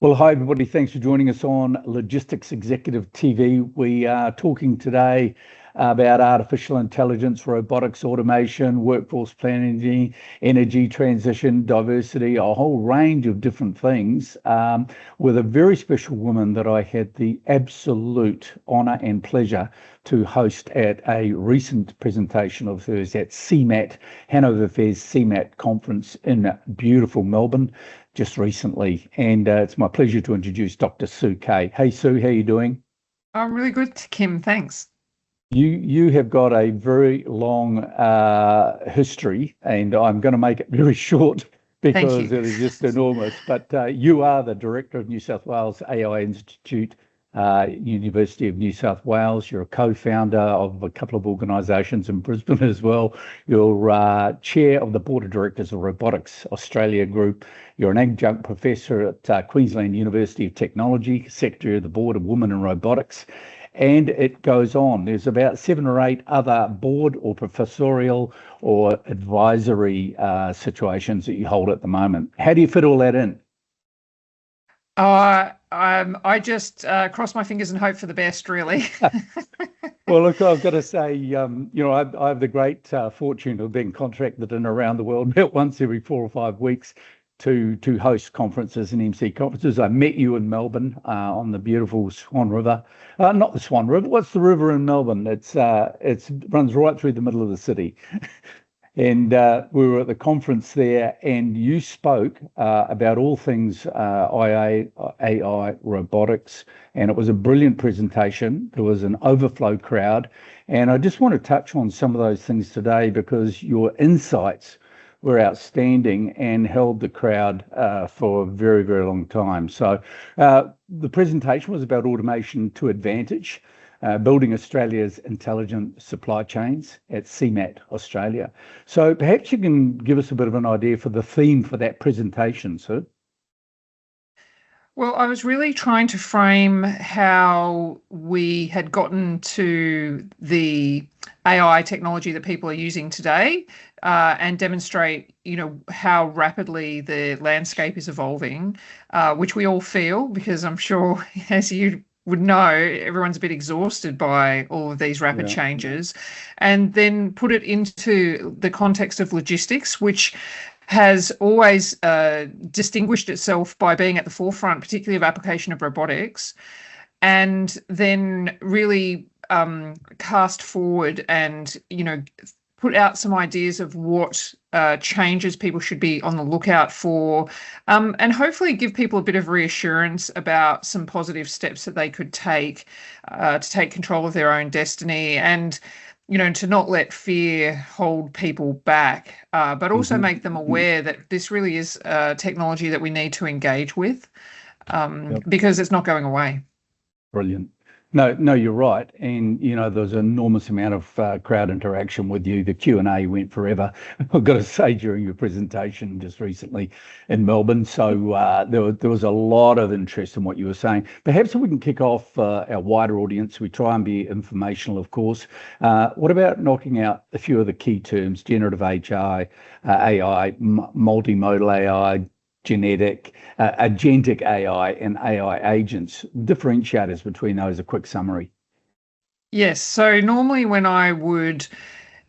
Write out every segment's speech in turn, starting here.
Well, hi, everybody. Thanks for joining us on Logistics Executive TV. We are talking today about artificial intelligence, robotics, automation, workforce planning, energy transition, diversity, a whole range of different things, with a very special woman that I had the absolute honour and pleasure to host at a recent presentation of hers at CMAT, Hanover Fair's CMAT conference in beautiful Melbourne just recently. And it's my pleasure to introduce Dr. Sue Keay. Hey, Sue, how are you doing? I'm really good, Kim. Thanks. You have got a very long history, and I'm going to make it very short because it is just enormous. But you are the Director of New South Wales AI Institute, University of New South Wales. You're a co-founder of a couple of organisations in Brisbane as well. You're chair of the Board of Directors of Robotics Australia Group. You're an adjunct professor at Queensland University of Technology, Secretary of the Board of Women in Robotics. And it goes on. There's about 7 or 8 other board or professorial or advisory situations that you hold at the moment. How do you fit all that in? I just cross my fingers and hope for the best, really. Well, look, I've got to say, I have the great fortune of being contracted in around the world about once every 4 or 5 weeks to host conferences and MC conferences. I met you in Melbourne on the beautiful Swan River. Not the Swan River. What's the river in Melbourne? It runs right through the middle of the city. And we were at the conference there, and you spoke about all things AI, robotics, and it was a brilliant presentation. There was an overflow crowd, and I just want to touch on some of those things today because your insights were outstanding and held the crowd for a very, very long time. So the presentation was about automation to advantage, building Australia's intelligent supply chains at CMAT Australia. So perhaps you can give us a bit of an idea for the theme for that presentation, sir. Well, I was really trying to frame how we had gotten to the AI technology that people are using today, and demonstrate, how rapidly the landscape is evolving, which we all feel, because I'm sure, as you would know, everyone's a bit exhausted by all of these rapid changes, and then put it into the context of logistics, which has always distinguished itself by being at the forefront, particularly of application of robotics, and then really cast forward and, put out some ideas of what changes people should be on the lookout for, and hopefully give people a bit of reassurance about some positive steps that they could take to take control of their own destiny, and to not let fear hold people back, but also make them aware that this really is technology that we need to engage with, because it's not going away. Brilliant. No, you're right. And, there's an enormous amount of crowd interaction with you. The Q&A went forever, I've got to say, during your presentation just recently in Melbourne. So there was a lot of interest in what you were saying. Perhaps we can kick off our wider audience. We try and be informational, of course. What about knocking out a few of the key terms: generative AI, multimodal AI, agentic AI, and AI agents, differentiators between those, a quick summary. Yes. So normally when I would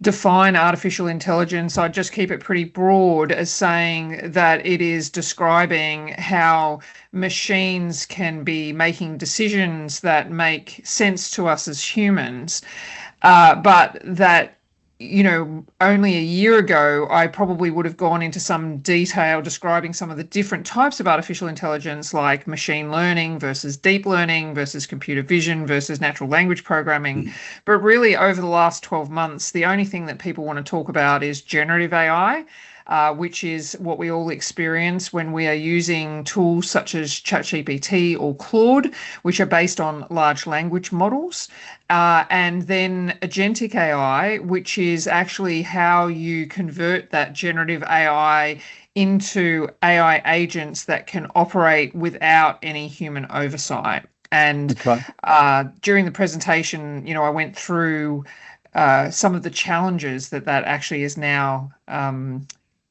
define artificial intelligence, I'd just keep it pretty broad as saying that it is describing how machines can be making decisions that make sense to us as humans, but that only a year ago, I probably would have gone into some detail describing some of the different types of artificial intelligence, like machine learning versus deep learning versus computer vision versus natural language programming. But really, over the last 12 months, the only thing that people want to talk about is generative AI, which is what we all experience when we are using tools such as ChatGPT or Claude, which are based on large language models. And then agentic AI, which is actually how you convert that generative AI into AI agents that can operate without any human oversight. And during the presentation, I went through some of the challenges that actually is now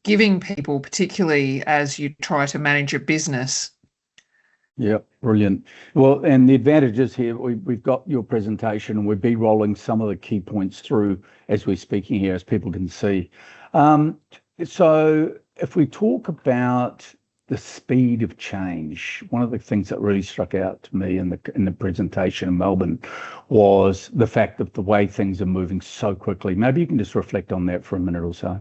giving people, particularly as you try to manage your business. Yeah, brilliant. Well, and the advantages here, we've got your presentation and we'll be rolling some of the key points through as we're speaking here, as people can see. Um, so if we talk about the speed of change, one of the things that really struck out to me in the presentation in Melbourne was the fact that the way things are moving so quickly. Maybe you can just reflect on that for a minute or so.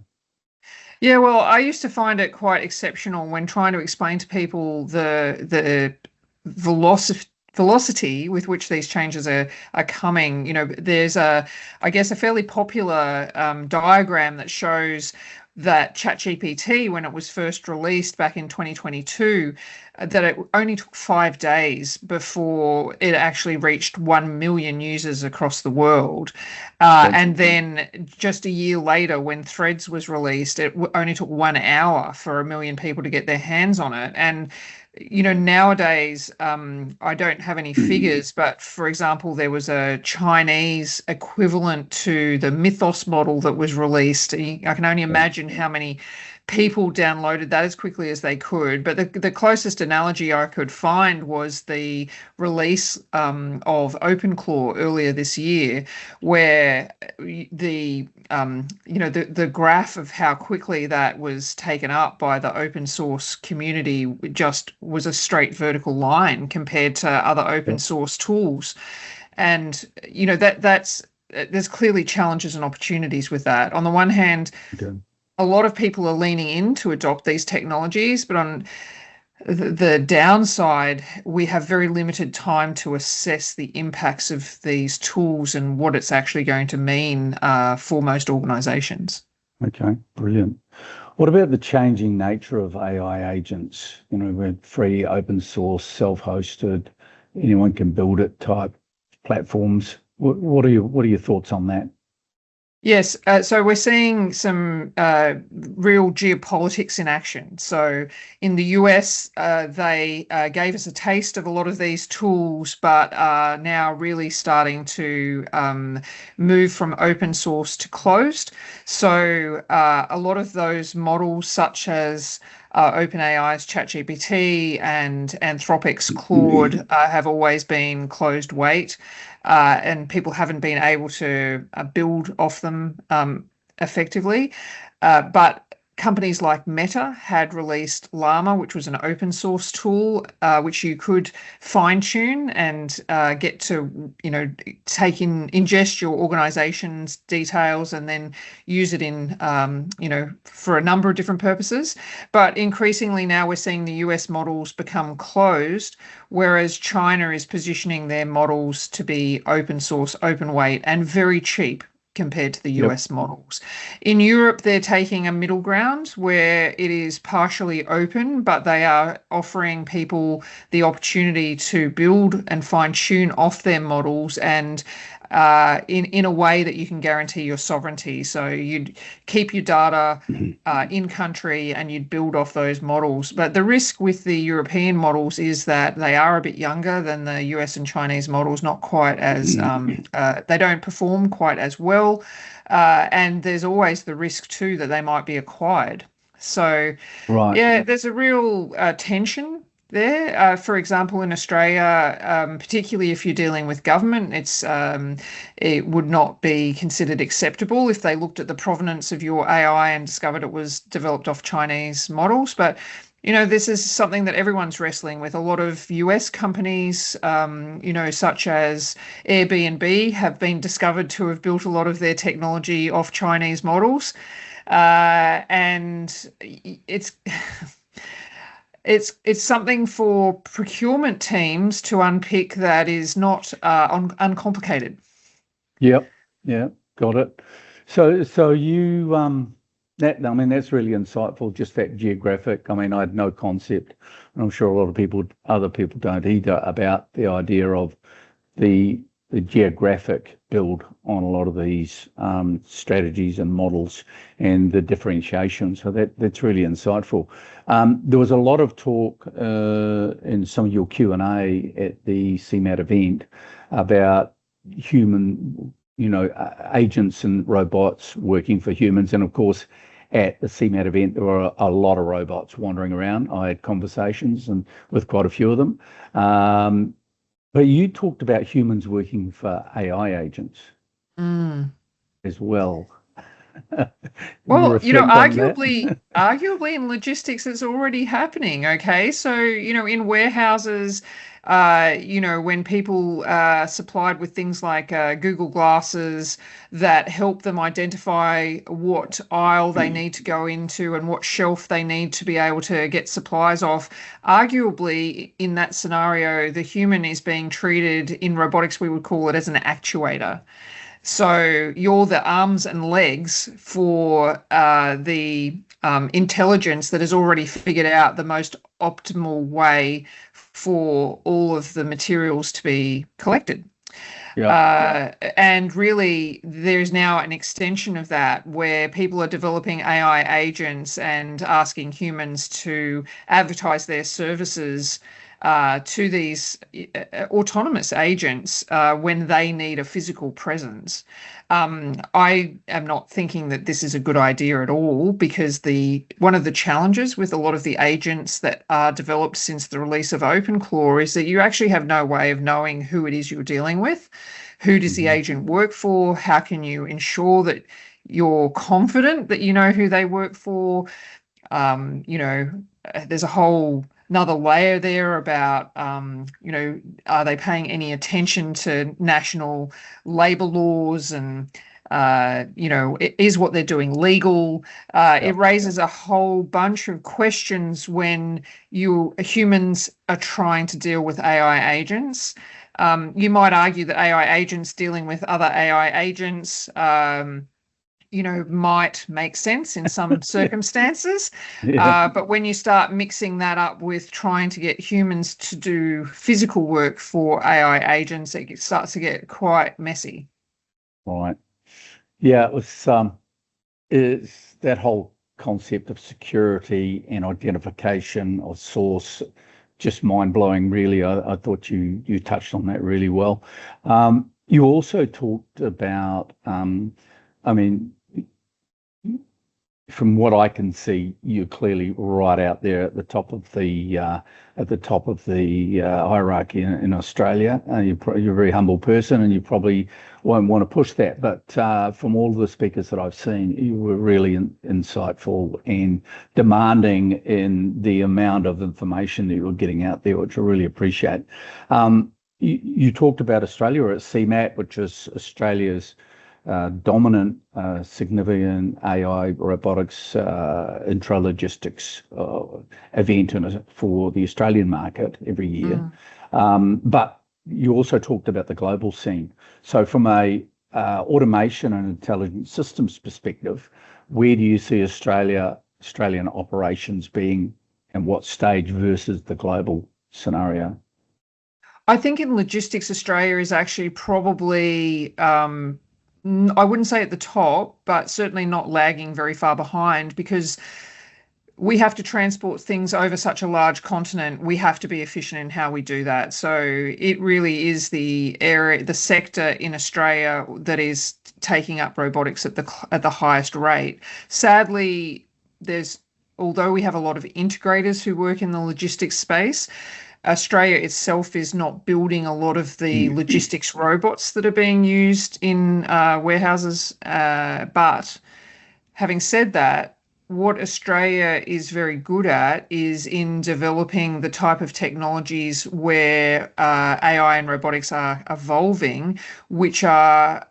Yeah, well, I used to find it quite exceptional when trying to explain to people the velocity with which these changes are coming. You know, there's I guess, a fairly popular diagram that shows that ChatGPT, when it was first released back in 2022, that it only took 5 days before it actually reached 1 million users across the world. And then just a year later, when Threads was released, it only took 1 hour for 1 million people to get their hands on it. And nowadays, I don't have any figures, but for example, there was a Chinese equivalent to the Mythos model that was released. I can only imagine how many people downloaded that as quickly as they could. But the closest analogy I could find was the release of OpenClaw earlier this year, where the graph of how quickly that was taken up by the open source community just was a straight vertical line compared to other open source tools. And that's there's clearly challenges and opportunities with that. On the one hand, a lot of people are leaning in to adopt these technologies, but on the downside, we have very limited time to assess the impacts of these tools and what it's actually going to mean for most organizations. Okay, brilliant. What about the changing nature of AI agents? We're free, open source, self-hosted, anyone can build it type platforms. What are your thoughts on that? Yes, so we're seeing some real geopolitics in action. So in the US, they gave us a taste of a lot of these tools, but are now really starting to move from open source to closed. So a lot of those models, such as OpenAI's ChatGPT and Anthropic's Claude, have always been closed weight. And people haven't been able to build off them effectively. But companies like Meta had released Llama, which was an open source tool, which you could fine tune and get to, ingest your organization's details and then use it in, for a number of different purposes. But increasingly now we're seeing the US models become closed, whereas China is positioning their models to be open source, open weight, and very cheap compared to the US models. In Europe, they're taking a middle ground where it is partially open, but they are offering people the opportunity to build and fine tune off their models and in a way that you can guarantee your sovereignty. So you'd keep your data in country and you'd build off those models. But the risk with the European models is that they are a bit younger than the US and Chinese models, not quite as, they don't perform quite as well. And there's always the risk too that they might be acquired. So yeah, there's a real tension there. For example, in Australia, particularly if you're dealing with government, it would not be considered acceptable if they looked at the provenance of your AI and discovered it was developed off Chinese models. But this is something that everyone's wrestling with. A lot of US companies, such as Airbnb, have been discovered to have built a lot of their technology off Chinese models. And it's it's something for procurement teams to unpick that is not uncomplicated. Yep. Yeah. Got it. So you that's really insightful. Just that geographic. I had no concept, and I'm sure a lot of other people don't either, about the idea of the geographic build on a lot of these strategies and models and the differentiation. So that's really insightful. There was a lot of talk in some of your Q&A at the CMAT event about human, agents and robots working for humans. And of course, at the CMAT event, there were a lot of robots wandering around. I had conversations and with quite a few of them. But you talked about humans working for AI agents as well. Well, On that? arguably in logistics, it's already happening. Okay. So, in warehouses, when people are supplied with things like Google Glasses that help them identify what aisle they need to go into and what shelf they need to be able to get supplies off, arguably in that scenario, the human is being treated in robotics, we would call it as an actuator. So you're the arms and legs for the intelligence that has already figured out the most optimal way for all of the materials to be collected. And really, there's now an extension of that where people are developing AI agents and asking humans to advertise their services to these autonomous agents when they need a physical presence. I am not thinking that this is a good idea at all, because one of the challenges with a lot of the agents that are developed since the release of OpenClaw is that you actually have no way of knowing who it is you're dealing with. Who does the agent work for? How can you ensure that you're confident that you know who they work for? There's a whole another layer there about, are they paying any attention to national labor laws, and, is what they're doing legal? It raises a whole bunch of questions when humans are trying to deal with AI agents. You might argue that AI agents dealing with other AI agents, might make sense in some circumstances. But when you start mixing that up with trying to get humans to do physical work for AI agents, it starts to get quite messy. Right. Yeah, it's that whole concept of security and identification of source, just mind-blowing, really. I thought you touched on that really well. You also talked about, from what I can see, you're clearly right out there at the top of the hierarchy in Australia. You're a very humble person, and you probably won't want to push that. But from all of the speakers that I've seen, you were really insightful and demanding in the amount of information that you were getting out there, which I really appreciate. You talked about Australia at CMAT, which is Australia's dominant, significant AI robotics intralogistics event for the Australian market every year. But you also talked about the global scene. So from a automation and intelligent systems perspective, where do you see Australian operations being, and what stage versus the global scenario? I think in logistics, Australia is actually probably, I wouldn't say at the top, but certainly not lagging very far behind, because we have to transport things over such a large continent. We have to be efficient in how we do that. So it really is the sector in Australia that is taking up robotics at the highest rate. Sadly, although we have a lot of integrators who work in the logistics space, Australia itself is not building a lot of the logistics robots that are being used in warehouses. But having said that, what Australia is very good at is in developing the type of technologies where AI and robotics are evolving, which are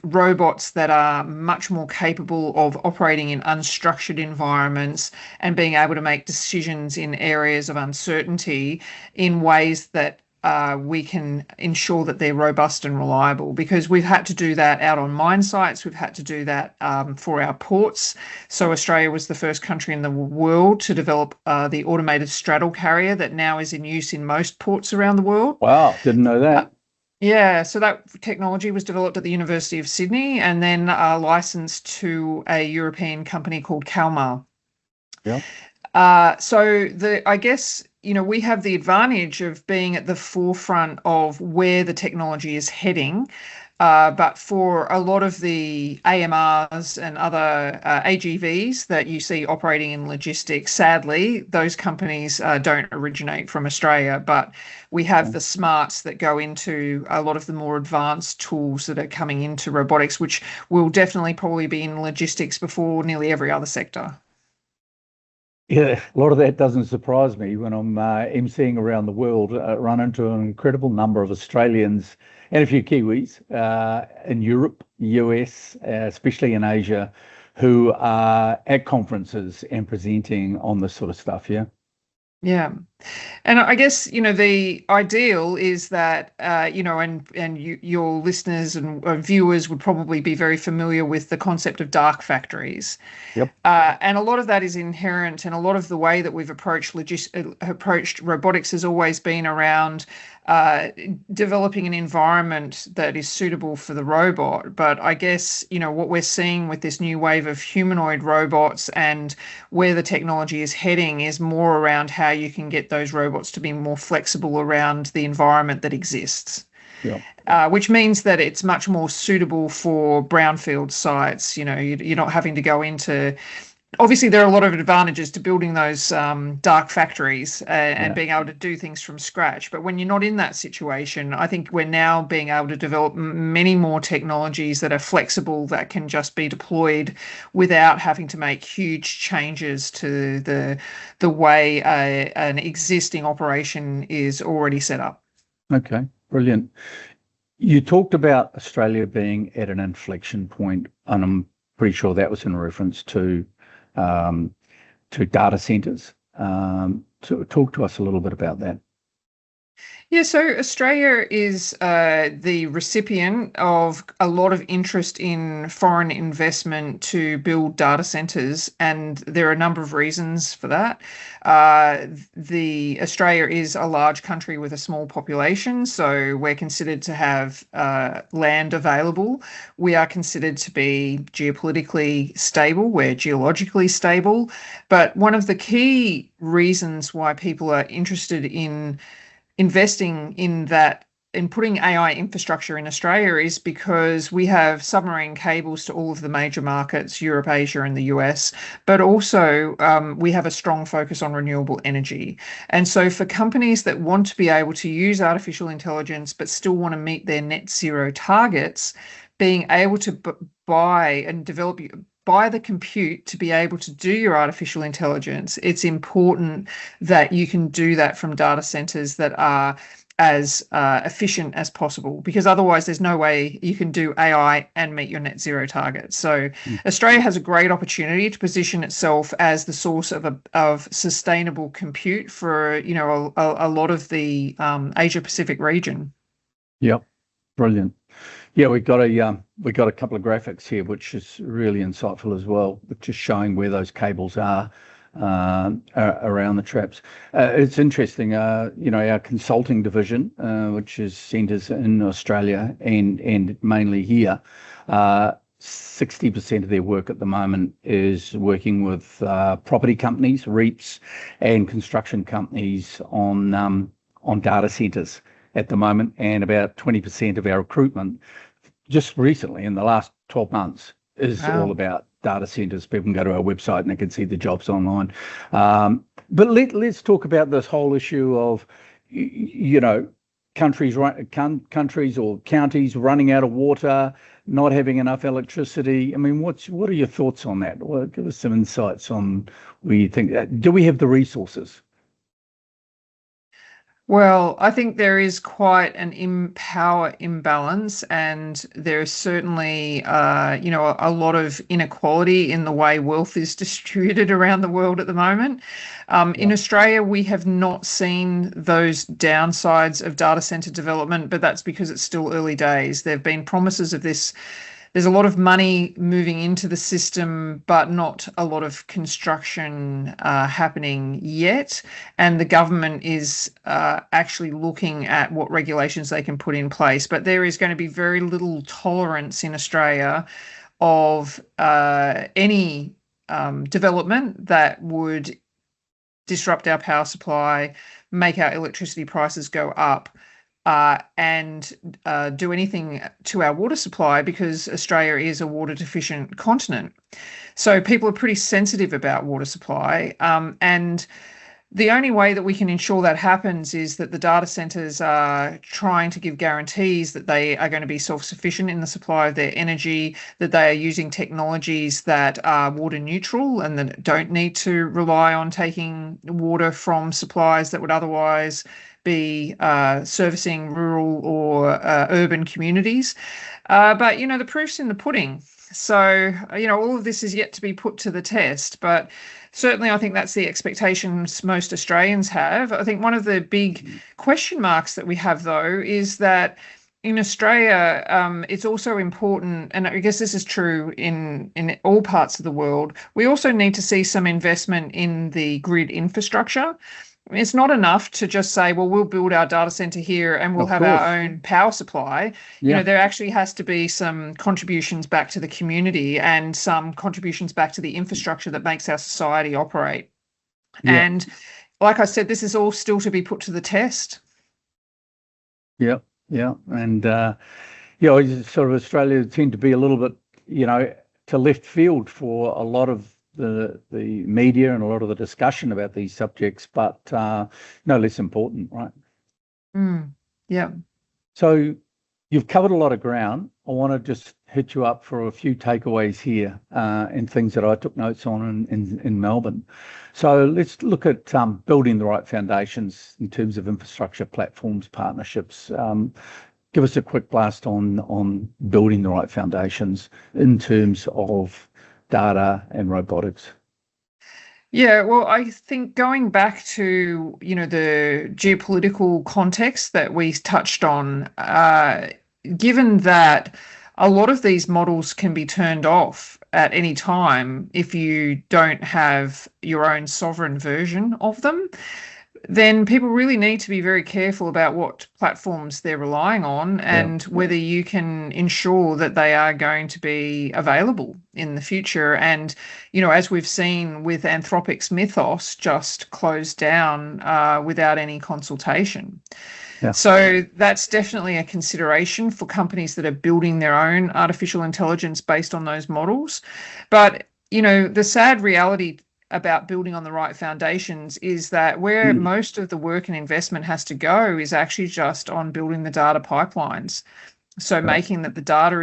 robots that are much more capable of operating in unstructured environments and being able to make decisions in areas of uncertainty in ways that we can ensure that they're robust and reliable, because we've had to do that out on mine sites. We've had to do that for our ports. So Australia was the first country in the world to develop the automated straddle carrier that now is in use in most ports around the world. Wow, didn't know that. Yeah, so that technology was developed at the University of Sydney and then licensed to a European company called Kalmar. Yeah. So I guess we have the advantage of being at the forefront of where the technology is heading. But for a lot of the AMRs and other AGVs that you see operating in logistics, sadly, those companies don't originate from Australia, but we have the smarts that go into a lot of the more advanced tools that are coming into robotics, which will definitely probably be in logistics before nearly every other sector. Yeah, a lot of that doesn't surprise me when I'm emceeing around the world. Run into an incredible number of Australians and a few Kiwis in Europe, US, especially in Asia, who are at conferences and presenting on this sort of stuff. Yeah. Yeah. And I guess, the ideal is that, your listeners and viewers would probably be very familiar with the concept of dark factories. Yep. And a lot of that is inherent, and a lot of the way that we've approached robotics has always been around developing an environment that is suitable for the robot. But I guess, what we're seeing with this new wave of humanoid robots and where the technology is heading is more around how you can get those robots to be more flexible around the environment that exists. Yeah. Which means that it's much more suitable for brownfield sites. You're not having to go into. Obviously, there are a lot of advantages to building those dark factories and being able to do things from scratch. But when you're not in that situation, I think we're now being able to develop many more technologies that are flexible, that can just be deployed without having to make huge changes to the way an existing operation is already set up. Okay, brilliant. You talked about Australia being at an inflection point, and I'm pretty sure that was in reference to data centers. So talk to us a little bit about that. Yeah, so Australia is the recipient of a lot of interest in foreign investment to build data centers, and there are a number of reasons for that. The Australia is a large country with a small population, so we're considered to have land available. We are considered to be geopolitically stable. We're geologically stable. But one of the key reasons why people are interested in investing in putting AI infrastructure in Australia is because we have submarine cables to all of the major markets, Europe, Asia, and the US, but also we have a strong focus on renewable energy. And so for companies that want to be able to use artificial intelligence but still want to meet their net zero targets, being able to buy and develop by the compute to be able to do your artificial intelligence, it's important that you can do that from data centers that are as efficient as possible, because otherwise there's no way you can do AI and meet your net zero target. So Australia has a great opportunity to position itself as the source of sustainable compute for a lot of the Asia Pacific region. Yep, brilliant. Yeah, we've got a couple of graphics here, which is really insightful as well, just showing where those cables are around the traps. It's interesting, our consulting division, which is centres in Australia and mainly here, 60% of their work at the moment is working with property companies, REITs, and construction companies on data centres at the moment, and about 20% of our recruitment just recently in the last 12 months is all about data centers. People can go to our website and they can see the jobs online. But let's talk about this whole issue of, countries or counties running out of water, not having enough electricity. I mean, what are your thoughts on that? Well, give us some insights on where you think that. Do we have the resources? Well, I think there is quite an power imbalance, and there's certainly, a lot of inequality in the way wealth is distributed around the world at the moment. In Australia, we have not seen those downsides of data center development, but that's because it's still early days. There have been promises of this. There's a lot of money moving into the system, but not a lot of construction happening yet. And the government is actually looking at what regulations they can put in place. But there is going to be very little tolerance in Australia of any development that would disrupt our power supply, make our electricity prices go up, and do anything to our water supply, because Australia is a water deficient continent. So people are pretty sensitive about water supply. And the only way that we can ensure that happens is that the data centers are trying to give guarantees that they are going to be self-sufficient in the supply of their energy, that they are using technologies that are water neutral and that don't need to rely on taking water from supplies that would otherwise be servicing rural or urban communities. But, the proof's in the pudding. So, all of this is yet to be put to the test, but certainly I think that's the expectations most Australians have. I think one of the big question marks that we have, though, is that in Australia, it's also important, and I guess this is true in all parts of the world, we also need to see some investment in the grid infrastructure. It's not enough to just say, well, we'll build our data center here and we'll have our own power supply. Yeah. There actually has to be some contributions back to the community and some contributions back to the infrastructure that makes our society operate. Yeah. And like I said, this is all still to be put to the test. Yeah. And, sort of Australia tend to be a little bit, to left field for a lot of the media and a lot of the discussion about these subjects, but no less important, right? Yeah. So you've covered a lot of ground. I want to just hit you up for a few takeaways here and things that I took notes on in Melbourne. So let's look at building the right foundations in terms of infrastructure, platforms, partnerships. Give us a quick blast on building the right foundations in terms of data and robotics. Yeah, well, I think going back to, the geopolitical context that we touched on, given that a lot of these models can be turned off at any time if you don't have your own sovereign version of them, then people really need to be very careful about what platforms they're relying on and whether you can ensure that they are going to be available in the future. And, as we've seen with Anthropic's Mythos just closed down without any consultation. Yeah. So that's definitely a consideration for companies that are building their own artificial intelligence based on those models. But, the sad reality about building on the right foundations is that where most of the work and investment has to go is actually just on building the data pipelines. So making that the data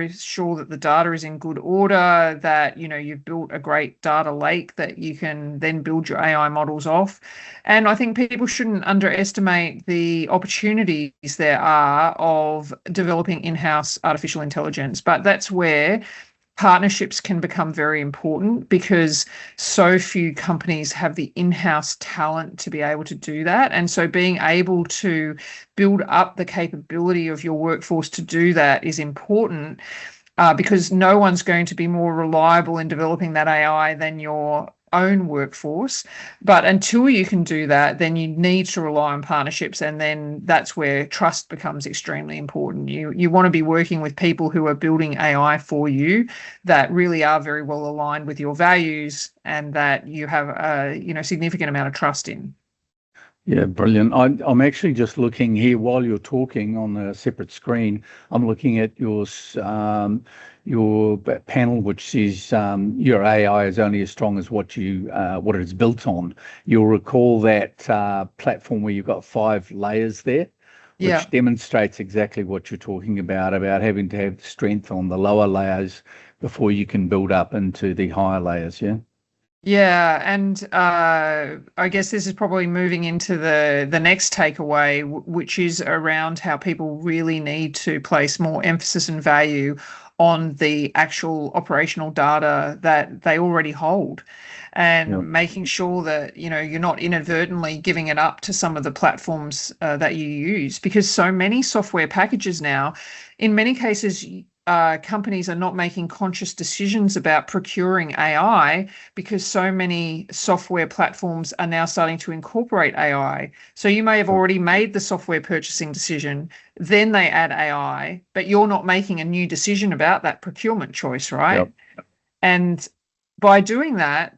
is in good order, that, you've built a great data lake that you can then build your AI models off. And I think people shouldn't underestimate the opportunities there are of developing in-house artificial intelligence. But that's where partnerships can become very important, because so few companies have the in-house talent to be able to do that. And so being able to build up the capability of your workforce to do that is important, because no one's going to be more reliable in developing that AI than your own workforce. But until you can do that, then you need to rely on partnerships, and then that's where trust becomes extremely important. You want to be working with people who are building AI for you that really are very well aligned with your values and that you have a significant amount of trust in. Yeah, brilliant. I'm actually just looking here while you're talking on a separate screen. I'm looking at your panel, which says your AI is only as strong as what it is built on. You'll recall that platform where you've got 5 layers there, which demonstrates exactly what you're talking about having to have strength on the lower layers before you can build up into the higher layers. Yeah. Yeah, and I guess this is probably moving into the next takeaway, which is around how people really need to place more emphasis and value on the actual operational data that they already hold, and making sure that you're not inadvertently giving it up to some of the platforms that you use, because so many software packages now, in many cases, companies are not making conscious decisions about procuring AI, because so many software platforms are now starting to incorporate AI. So you may have already made the software purchasing decision, then they add AI, but you're not making a new decision about that procurement choice, right? And by doing that,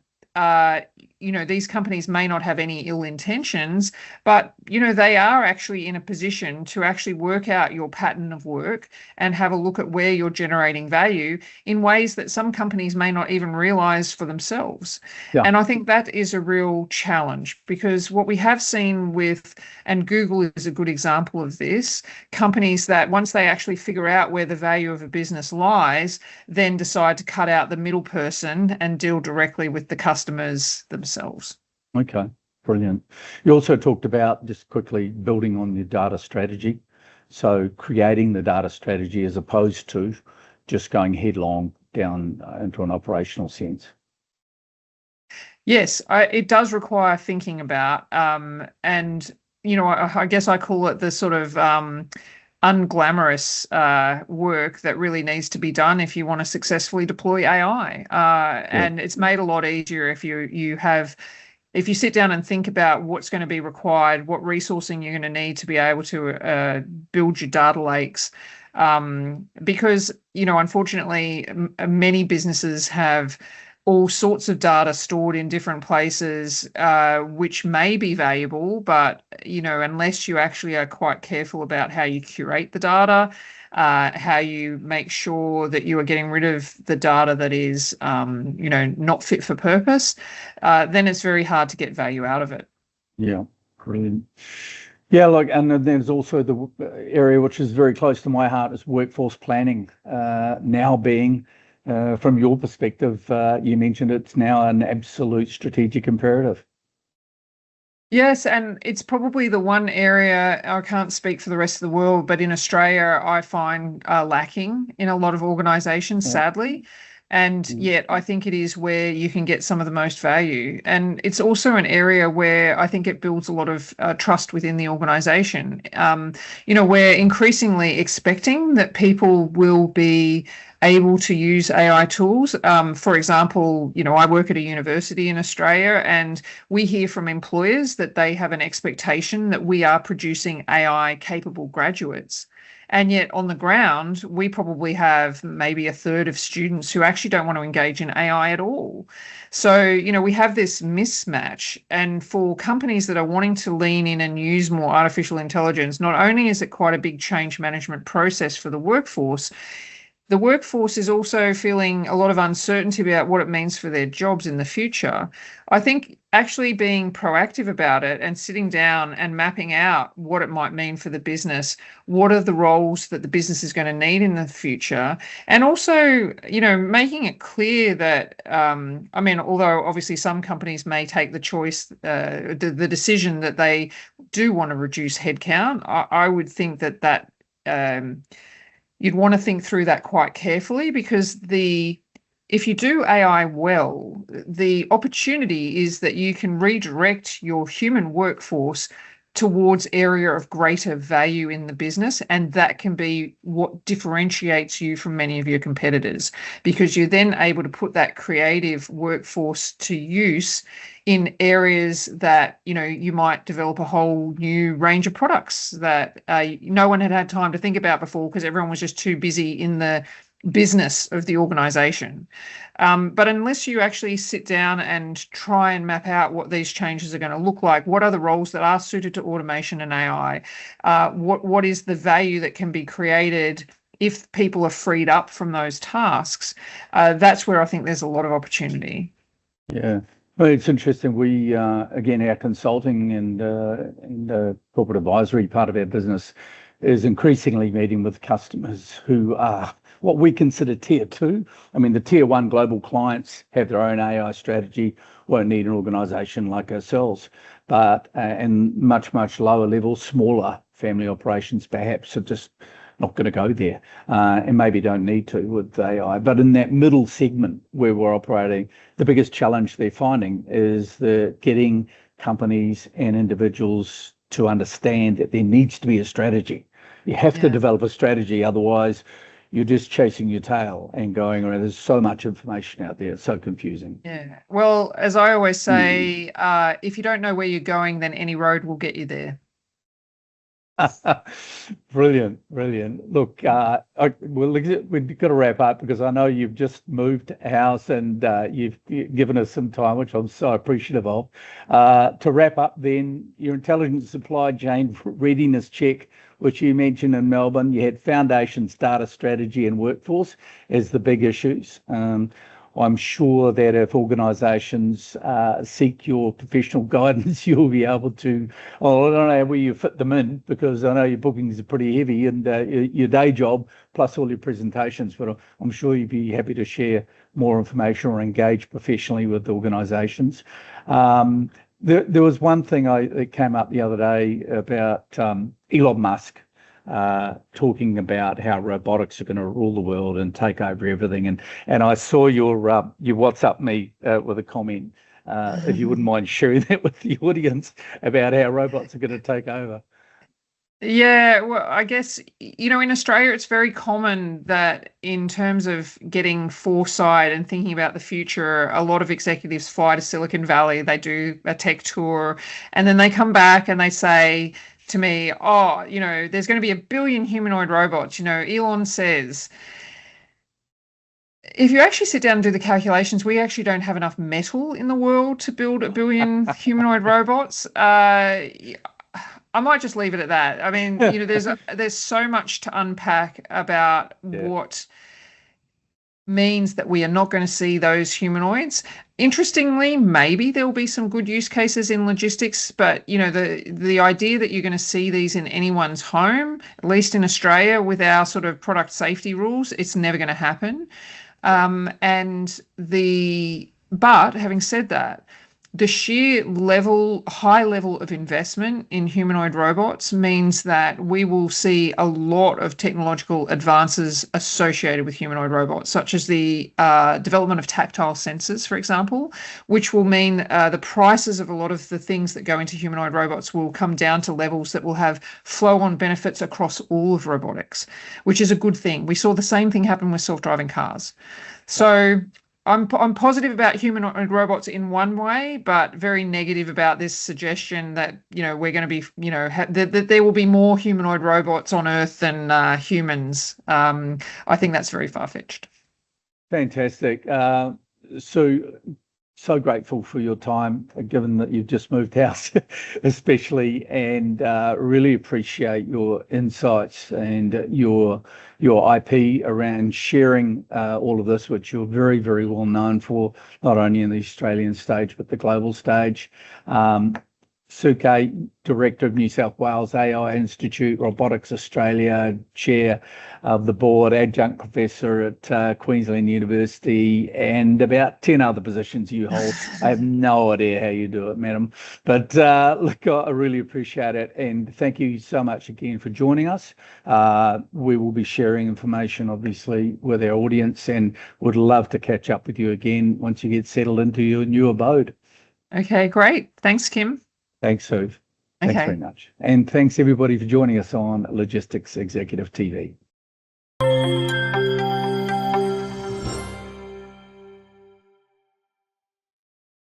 these companies may not have any ill intentions, but, they are actually in a position to actually work out your pattern of work and have a look at where you're generating value in ways that some companies may not even realize for themselves. Yeah. And I think that is a real challenge, because what we have seen with, and Google is a good example of this, companies that once they actually figure out where the value of a business lies, then decide to cut out the middle person and deal directly with the customers themselves. Okay, brilliant. You also talked about, just quickly, building on your data strategy. So creating the data strategy as opposed to just going headlong down into an operational sense. Yes, it does require thinking about, and I guess I call it the sort of unglamorous work that really needs to be done if you want to successfully deploy AI. And it's made a lot easier if you sit down and think about what's going to be required, what resourcing you're going to need to be able to build your data lakes. Because, unfortunately, many businesses have all sorts of data stored in different places, which may be valuable, but, unless you actually are quite careful about how you curate the data, how you make sure that you are getting rid of the data that is, not fit for purpose, then it's very hard to get value out of it. Yeah, brilliant. Yeah, look, and then there's also the area which is very close to my heart is workforce planning, now being, from your perspective, you mentioned it's now an absolute strategic imperative. Yes, and it's probably the one area, I can't speak for the rest of the world, but in Australia, I find lacking in a lot of organisations, sadly. And yet I think it is where you can get some of the most value. And it's also an area where I think it builds a lot of trust within the organisation. We're increasingly expecting that people will be able to use AI tools. For example, I work at a university in Australia, and we hear from employers that they have an expectation that we are producing AI capable graduates. And yet on the ground, we probably have maybe a third of students who actually don't want to engage in AI at all. So, we have this mismatch. And for companies that are wanting to lean in and use more artificial intelligence, not only is it quite a big change management process for the workforce is also feeling a lot of uncertainty about what it means for their jobs in the future. I think actually being proactive about it and sitting down and mapping out what it might mean for the business, what are the roles that the business is going to need in the future, and also, making it clear that, although obviously some companies may take the choice, the decision that they do want to reduce headcount, I would think that you'd want to think through that quite carefully, because if you do AI well, the opportunity is that you can redirect your human workforce towards area of greater value in the business, and that can be what differentiates you from many of your competitors, because you're then able to put that creative workforce to use in areas that you might develop a whole new range of products that no one had time to think about before, because everyone was just too busy in the business of the organization. But unless you actually sit down and try and map out what these changes are going to look like, what are the roles that are suited to automation and AI, what is the value that can be created if people are freed up from those tasks, that's where I think there's a lot of opportunity. Yeah. Well, it's interesting. We, again, our consulting and corporate advisory part of our business is increasingly meeting with customers who are what we consider tier 2. I mean, the tier 1 global clients have their own AI strategy, won't need an organization like ourselves, but and much, much lower level, smaller family operations perhaps are just not going to go there, and maybe don't need to with AI. But in that middle segment where we're operating, the biggest challenge they're finding is getting companies and individuals to understand that there needs to be a strategy. You have to develop a strategy, otherwise you're just chasing your tail and going around. There's so much information out there. It's so confusing. Yeah. Well, as I always say, if you don't know where you're going, then any road will get you there. Brilliant, brilliant. Look, we've got to wrap up because I know you've just moved house and you've given us some time, which I'm so appreciative of. To wrap up, then, your intelligent supply chain readiness check, which you mentioned in Melbourne, you had foundations, data strategy, and workforce as the big issues. I'm sure that if organisations seek your professional guidance, you'll be able to. Oh, I don't know where you fit them in because I know your bookings are pretty heavy and your day job plus all your presentations. But I'm sure you'd be happy to share more information or engage professionally with organisations. There was one thing that came up the other day about Elon Musk. Talking about how robotics are going to rule the world and take over everything, and I saw you WhatsApp me with a comment. If you wouldn't mind sharing that with the audience about how robots are going to take over. Yeah, well, I guess, in Australia, it's very common that in terms of getting foresight and thinking about the future, a lot of executives fly to Silicon Valley, they do a tech tour, and then they come back and they say to me, oh, there's going to be 1 billion humanoid robots. Elon says, if you actually sit down and do the calculations, we actually don't have enough metal in the world to build 1 billion humanoid robots. I might just leave it at that. I mean, there's so much to unpack about what means that we are not going to see those humanoids. Interestingly, maybe there will be some good use cases in logistics, but the idea that you're going to see these in anyone's home, at least in Australia, with our sort of product safety rules, it's never going to happen. But having said that, the sheer high level of investment in humanoid robots means that we will see a lot of technological advances associated with humanoid robots, such as the development of tactile sensors, for example, which will mean the prices of a lot of the things that go into humanoid robots will come down to levels that will have flow-on benefits across all of robotics, which is a good thing. We saw the same thing happen with self-driving cars. So I'm positive about humanoid robots in one way, but very negative about this suggestion that we're going to be that there will be more humanoid robots on Earth than humans. I think that's very far-fetched. Fantastic. So grateful for your time, given that you've just moved house, especially, and really appreciate your insights and your IP around sharing all of this, which you're very, very well known for, not only in the Australian stage, but the global stage. Sue Keay, Director of New South Wales AI Institute, Robotics Australia, Chair of the Board, Adjunct Professor at Queensland University, and about 10 other positions you hold. I have no idea how you do it, madam. But look, I really appreciate it. And thank you so much again for joining us. We will be sharing information, obviously, with our audience and would love to catch up with you again once you get settled into your new abode. Okay, great. Thanks, Kim. Thanks, Sue. Thanks very much. And thanks, everybody, for joining us on Logistics Executive TV.